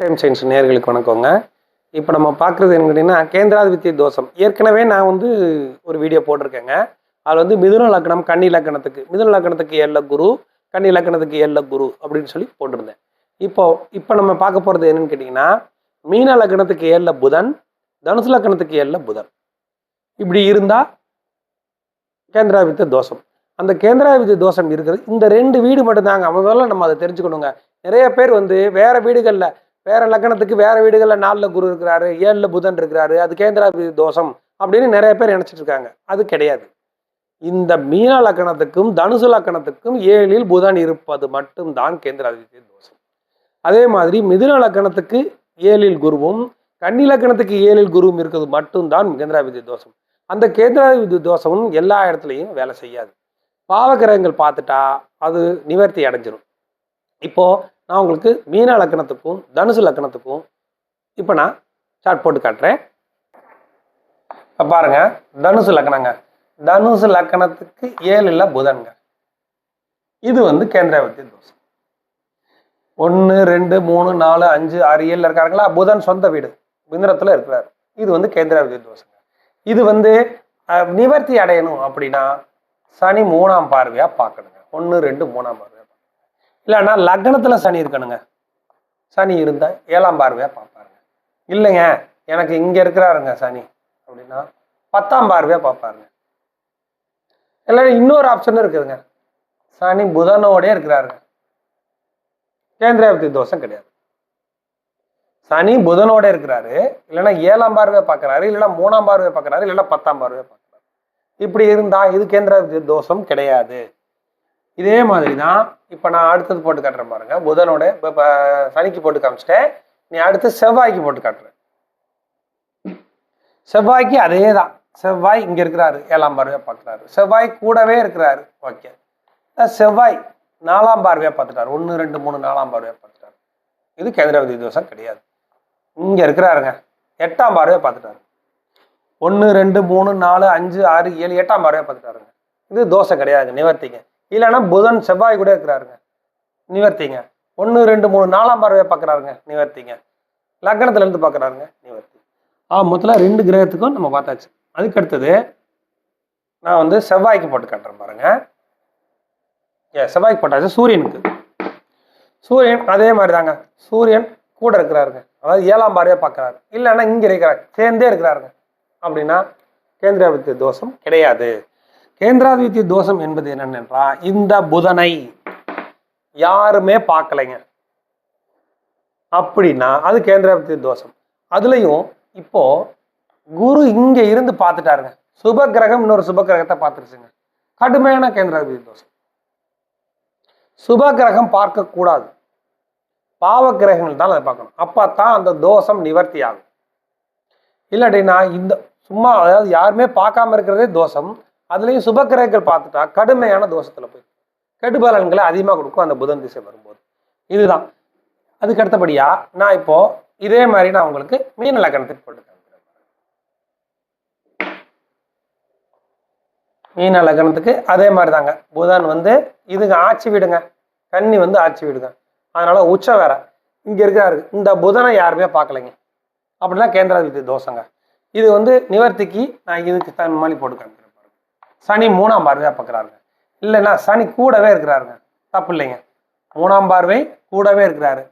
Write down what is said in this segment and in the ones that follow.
Time science நேயர்களுக்கு வணக்கங்க. இப்போ நம்ம பார்க்குறது என்னன்னு கேட்டிங்கன்னா, கேந்திராதிபத்திய தோஷம். ஏற்கனவே நான் வந்து ஒரு வீடியோ போட்டிருக்கேங்க. அதில் வந்து மிதுன லக்னம், கன்னி லக்னத்துக்கு மிதுன லக்னத்துக்கு 7ல குரு, கன்னி லக்னத்துக்கு 7ல குரு அப்படின்னு சொல்லி போட்டிருந்தேன். இப்போ இப்போ நம்ம பார்க்க போகிறது என்னன்னு கேட்டிங்கன்னா, மீன லக்னத்துக்கு 7ல புதன், தனுசு லக்னத்துக்கு 7ல புதன். இப்படி இருந்தால் கேந்திராதிபத்திய தோஷம். அந்த கேந்திராதிபத்திய தோஷம் இருக்கிறது இந்த 2 வீடு மட்டும்தாங்க. முதல்ல நம்ம அதை தெரிஞ்சுக்கணுங்க. நிறைய பேர் வந்து வேற வீடுகளில் வேற லக்னத்துக்கு வேற வீடுகளில் 4ல குரு இருக்கிறாரு, 7ல புதன் இருக்கிறாரு, அது கேந்திராதிபதி தோஷம் அப்படின்னு நிறைய பேர் நினைச்சிட்டு இருக்காங்க. அது கிடையாது. இந்த மீன லக்னத்துக்கும் தனுசு லக்னத்துக்கும் 7ல் புதன் இருப்பது மட்டும்தான் கேந்திராதிபதி தோஷம். அதே மாதிரி மிதுன லக்னத்துக்கு 7ல் குருவும், கன்னி லக்னத்துக்கு 7ல் குருவும் இருக்கிறது மட்டும்தான் கேந்திராதிபதி தோஷம். அந்த கேந்திராதிபதி தோஷமும் எல்லா இடத்துலையும் வேலை செய்யாது. பாவகிரகங்கள் பார்த்துட்டா அது நிவர்த்தி அடைஞ்சிரும். இப்போ நான் உங்களுக்கு மீன லக்னத்துக்கும் தனுசு லக்னத்துக்கும் இப்போ நான் சார்ட் போட்டு காட்டுறேன். இப்போ பாருங்க, தனுசு லக்னங்க. தனுசு லக்னத்துக்கு 7ல் புதன்ங்க. இது வந்து கேந்திராதிபத்திய தோஷம். 1 2 3 4 5 6 7 இருக்காருங்களா, புதன் சொந்த வீடு மிதுனத்துல இருக்கிறார். இது வந்து கேந்திராதிபத்திய தோஷங்க. இது வந்து நிவர்த்தி அடையணும் அப்படின்னா சனி 3ஆம் பார்வையா பார்க்கணுங்க. 1 2 3ஆம் பார்வையா, இல்லைன்னா லக்னத்துல சனி இருக்கணுங்க. சனி இருந்தா 7ஆம் பார்வையா பார்ப்பாருங்க. இல்லைங்க எனக்கு இங்க இருக்கிறாருங்க சனி அப்படின்னா 10ஆம் பார்வையா பார்ப்பாருங்க. இல்லை இன்னொரு ஆப்ஷன் இருக்குதுங்க, சனி புதனோட இருக்கிறாருங்க. கேந்திராதிபத்திய தோஷம் கிடையாது. சனி புதனோட இருக்கிறாரு, இல்லைன்னா 7ஆம் பார்வையா பார்க்கறாரு, இல்லைன்னா 3ஆம் பார்வையா பார்க்கறாரு, இல்லைன்னா 10ஆம் பார்வையா பார்க்கறாரு. இப்படி இருந்தா இது கேந்திராதிபத்திய தோஷம் கிடையாது. இதே மாதிரி தான் இப்போ நான் அடுத்தது போட்டு காட்டுறேன் பாருங்க. புதனோட இப்போ சனிக்கு போட்டு காமிச்சிட்டேன். நீ அடுத்து செவ்வாய்க்கு போட்டு காட்டுறேன். செவ்வாய்க்கு அதே தான். செவ்வாய் இங்கே இருக்கிறாரு, 7ஆம் பார்வையா பார்க்குறாரு. செவ்வாய் கூடவே இருக்கிறாரு. ஓகே, செவ்வாய் 4ஆம் பார்வையா பார்த்துட்டாரு. 1 2 3 4ஆம் பார்வையா பார்த்துட்டாரு. இது கேந்திராதிபத்திய தோஷம் கிடையாது. இங்கே இருக்கிறாருங்க, 8ஆம் பார்வையா பார்த்துட்டாரு. 1 2 3 4 5 6 7 8ஆம் பார்வையா பார்த்துட்டாருங்க. இது தோஷம் கிடையாது, நிவர்த்திங்க. இல்லைன்னா புதன் செவ்வாய் கூட இருக்கிறாருங்க, நிவர்த்திங்க. 1 2 3 4ஆம் பார்வையா பார்க்குறாருங்க, நிவர்த்திங்க. லக்னத்துல இருந்து பார்க்குறாருங்க, நிவர்த்தி. மொத்தத்தில் 2 கிரகத்துக்கும் நம்ம பார்த்தாச்சு. அதுக்கு அடுத்தது நான் வந்து செவ்வாய்க்கு போட்டு காட்டுறேன் பாருங்க. செவ்வாய்க்கு போட்டாச்சு. சூரியனுக்கு, சூரியன் அதே மாதிரி தாங்க. சூரியன் கூட இருக்கிறாருங்க, அதாவது 7ஆம் பார்வையா பார்க்குறாரு, இல்லைன்னா இங்கே இருக்கிறாரு, சேர்ந்தே இருக்கிறாருங்க. அப்படின்னா கேந்திராதிபத்திய தோஷம் கிடையாது. கேந்திராதிபத்திய தோஷம் என்பது என்னன்னா, இந்த புதனை யாருமே பார்க்கலைங்க அப்படின்னா அது கேந்திராதிபத்திய தோஷம். அதுலயும் இப்போ குரு இங்க இருந்து பார்த்துட்டாருங்க, சுப கிரகம் இன்னொரு சுப கிரகத்தை பார்த்துருச்சுங்க, கடுமையான கேந்திராதிபத்திய தோஷம். சுப கிரகம் பார்க்க கூடாது, பாவ கிரகங்கள் தான் அதை பார்க்கணும். அப்பத்தான் அந்த தோஷம் நிவர்த்தி ஆகும். இல்லாட்டினா இந்த சும்மா, அதாவது யாருமே பார்க்காம இருக்கிறதே தோஷம், அதுலேயும் சுபக்கிரகங்கள் பார்த்துட்டா கடுமையான தோஷத்தில் போய் கெடுபலன்களை அதிகமாக கொடுக்கும் அந்த புதன் திசை வரும்போது. இதுதான். அதுக்கு அடுத்தபடியா நான் இப்போ இதே மாதிரி நான் உங்களுக்கு மீன லக்னத்துக்கு போட்டு காமிக்கிறேன். மீன லக்னத்துக்கு அதே மாதிரி தாங்க. புதன் வந்து இதுங்க ஆட்சி வீடுங்க, கன்னி வந்து ஆட்சி வீடுங்க, அதனால உச்சம் வேற இங்க இருக்கிறாரு. இந்த புதனை யாருமே பார்க்கலைங்க அப்படின்னா கேந்திராதிபத்திய தோஷங்க. இது வந்து நிவர்த்திக்கு நான் இதுக்கு தன் மாதிரி போட்டு காமிக்கிறேன். சனி 3ஆம் பார்வையா பார்க்குறாருங்க, இல்லைன்னா சனி கூடவே இருக்கிறாருங்க, தப்பு இல்லைங்க. 3ஆம் பார்வை கூடவே இருக்கிறாரு,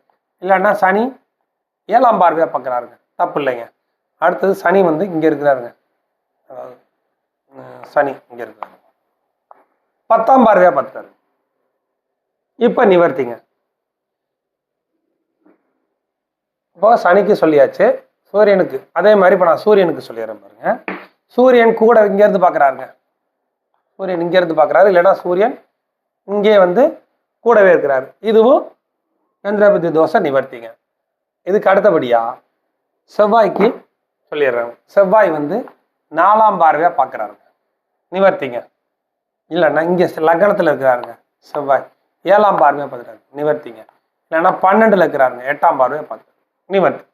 இல்லைன்னா சனி 7ஆம் பார்வையா பார்க்குறாருங்க, தப்பு இல்லைங்க. அடுத்தது சனி வந்து இங்கே இருக்கிறாருங்க, அதாவது சனி இங்கே இருக்கிறாரு, 10ஆம் பார்வையா பார்த்துட்டாரு. இப்போ நிவர்த்திங்க. இப்போ சனிக்கு சொல்லியாச்சு. சூரியனுக்கு அதே மாதிரி இப்போ நான் சூரியனுக்கு சொல்லிடுறேன் பாருங்க. சூரியன் கூட இங்கேருந்து பார்க்குறாருங்க, சூரியன் இங்க இருந்து பார்க்குறாரு, இல்லைன்னா சூரியன் இங்கே வந்து கூடவே இருக்கிறாரு. இதுவும் கேந்திராதிபத்திய தோஷம் நிவர்த்திங்க. இதுக்கு அடுத்தபடியா செவ்வாய்க்கு சொல்லிடுறாங்க. செவ்வாய் வந்து 4ஆம் பார்வையா பார்க்குறாருங்க, நிவர்த்திங்க. இல்லைன்னா இங்கே லக்னத்தில் இருக்கிறாருங்க செவ்வாய், 7ஆம் பார்வையா பார்த்துட்டாரு, நிவர்த்திங்க. இல்லைன்னா 12ல் இருக்கிறாருங்க, 8ஆம் பார்வையா பார்த்துட்டாரு, நிவர்த்தி.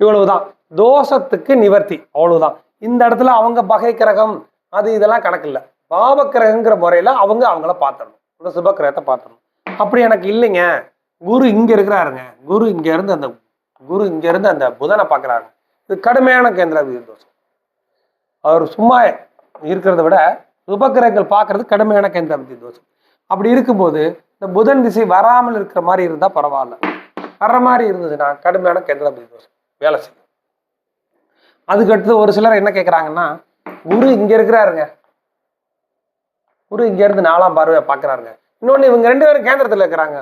இவ்வளவுதான் தோஷத்துக்கு நிவர்த்தி, அவ்வளவுதான். இந்த இடத்துல அவங்க பகை கிரகம் அது இதெல்லாம் கணக்கு இல்லை. பாவ கிரகங்கிற முறையில அவங்கள பார்த்துடணும், இந்த சுப கிரகத்தை பார்த்துடணும். அப்படி எனக்கு இல்லைங்க, குரு இங்க இருக்கிறாருங்க, குரு இங்க இருந்து அந்த புதனை பார்க்குறாங்க. இது கடுமையான கேந்திராதிபதி தோஷம். அவர் சும்மா இருக்கிறத விட உபகிரகங்கள் பார்க்கறது கடுமையான கேந்திராதிபதி தோஷம். அப்படி இருக்கும்போது இந்த புதன் திசை வராமல் இருக்கிற மாதிரி இருந்தால் பரவாயில்ல, வர்ற மாதிரி இருந்ததுன்னா கடுமையான கேந்திராதிபதி தோஷம் வேலை செய்யும். அதுக்கடுத்து ஒரு சிலர் என்ன கேட்குறாங்கன்னா, குரு இங்க இருக்கிறாருங்க, குரு இங்க இருந்து 4ஆம் பார்வையை பார்க்குறாருங்க, இன்னொன்று இவங்க 2 பேரும் கேந்திரத்தில் இருக்கிறாங்க.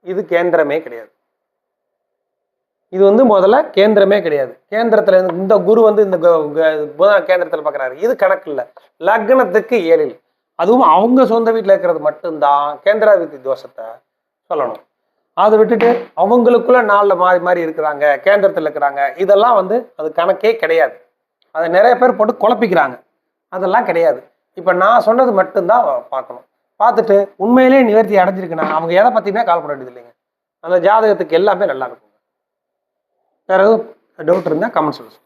இது கேந்திரமே கிடையாது. இது முதல்ல கேந்திரமே கிடையாது. கேந்திரத்துல இந்த குரு இந்த புதன் கேந்திரத்தில் பார்க்குறாரு, இது கணக்கு இல்லை. லக்னத்துக்கு 7, அதுவும் அவங்க சொந்த வீட்டில் இருக்கிறது மட்டும்தான் கேந்திராதிபதி தோஷத்தை சொல்லணும். அதை விட்டுட்டு அவங்களுக்குள்ள 4 மாறி மாறி இருக்கிறாங்க, கேந்திரத்தில் இருக்கிறாங்க, இதெல்லாம் அது கணக்கே கிடையாது. அதை நிறைய பேர் போட்டு குழப்பிக்கிறாங்க. அதெல்லாம் கிடையாது. இப்போ நான் சொன்னது மட்டும்தான் பார்க்கணும். பார்த்துட்டு உண்மையிலேயே நிவர்த்தி அடைஞ்சிருக்குன்னா அவங்க எதை பற்றியுமே கவலைப்பட வேண்டியது இல்லைங்க. அந்த ஜாதகத்துக்கு எல்லாமே நல்லா இருக்கும். வேற எதுவும் டவுட் இருந்தால் கமெண்ட் சொல்லுங்கள்.